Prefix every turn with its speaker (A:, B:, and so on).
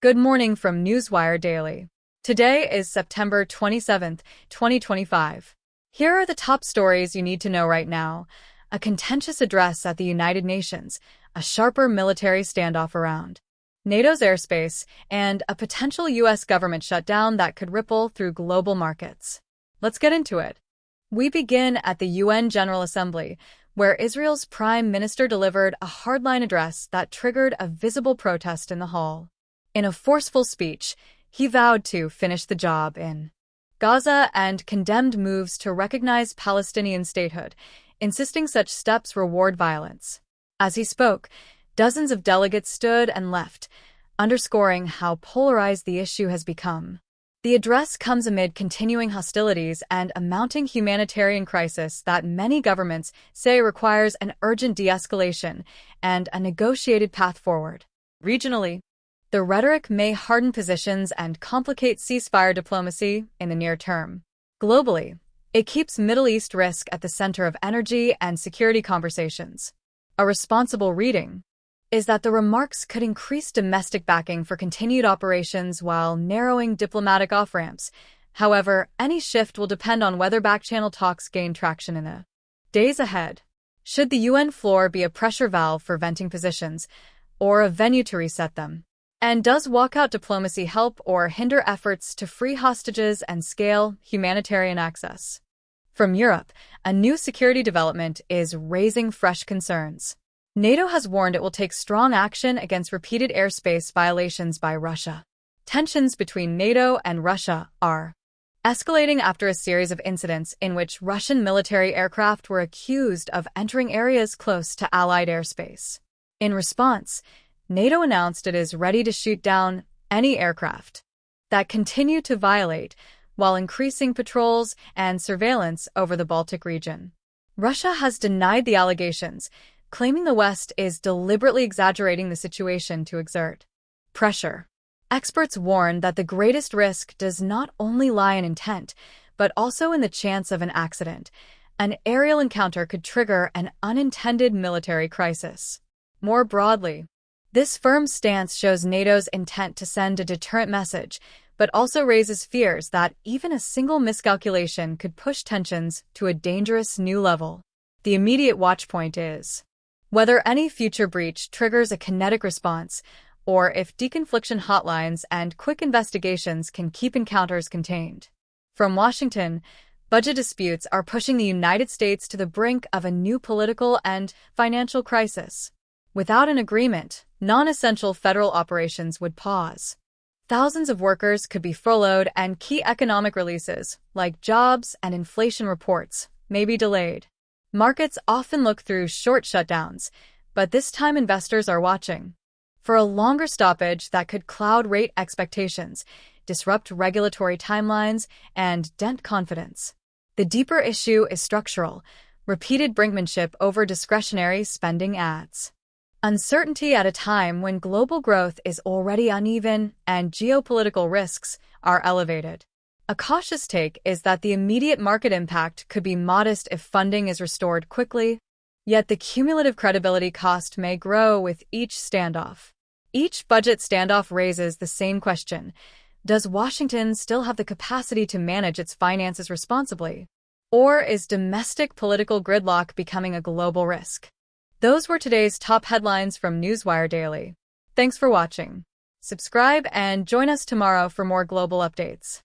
A: Good morning from Newswire Daily. Today is September 27th, 2025. Here are the top stories you need to know right now. A contentious address at the United Nations, a sharper military standoff around NATO's airspace, and a potential U.S. government shutdown that could ripple through global markets. Let's get into it. We begin at the UN General Assembly, where Israel's Prime Minister delivered a hardline address that triggered a visible protest in the hall. In a forceful speech, he vowed to finish the job in Gaza and condemned moves to recognize Palestinian statehood, insisting such steps reward violence. As he spoke, dozens of delegates stood and left, underscoring how polarized the issue has become. The address comes amid continuing hostilities and a mounting humanitarian crisis that many governments say requires an urgent de-escalation and a negotiated path forward. Regionally, the rhetoric may harden positions and complicate ceasefire diplomacy in the near term. Globally, it keeps Middle East risk at the center of energy and security conversations. A responsible reading is that the remarks could increase domestic backing for continued operations while narrowing diplomatic off-ramps. However, any shift will depend on whether back-channel talks gain traction in the days ahead. Should the UN floor be a pressure valve for venting positions, or a venue to reset them? And does walkout diplomacy help or hinder efforts to free hostages and scale humanitarian access? From Europe, a new security development is raising fresh concerns. NATO has warned it will take strong action against repeated airspace violations by Russia. Tensions between NATO and Russia are escalating after a series of incidents in which Russian military aircraft were accused of entering areas close to Allied airspace. In response, NATO announced it is ready to shoot down any aircraft that continue to violate, while increasing patrols and surveillance over the Baltic region. Russia has denied the allegations, claiming the West is deliberately exaggerating the situation to exert pressure. Experts warn that the greatest risk does not only lie in intent, but also in the chance of an accident. An aerial encounter could trigger an unintended military crisis. More broadly, this firm stance shows NATO's intent to send a deterrent message, but also raises fears that even a single miscalculation could push tensions to a dangerous new level. The immediate watchpoint is whether any future breach triggers a kinetic response, or if deconfliction hotlines and quick investigations can keep encounters contained. From Washington, budget disputes are pushing the United States to the brink of a new political and financial crisis. Without an agreement, non-essential federal operations would pause. Thousands of workers could be furloughed and key economic releases, like jobs and inflation reports, may be delayed. Markets often look through short shutdowns, but this time investors are watching for a longer stoppage that could cloud rate expectations, disrupt regulatory timelines, and dent confidence. The deeper issue is structural, repeated brinkmanship over discretionary spending adds uncertainty at a time when global growth is already uneven and geopolitical risks are elevated. A cautious take is that the immediate market impact could be modest if funding is restored quickly, yet the cumulative credibility cost may grow with each standoff. Each budget standoff raises the same question: does Washington still have the capacity to manage its finances responsibly? Or is domestic political gridlock becoming a global risk? Those were today's top headlines from Newswire Daily. Thanks for watching. Subscribe and join us tomorrow for more global updates.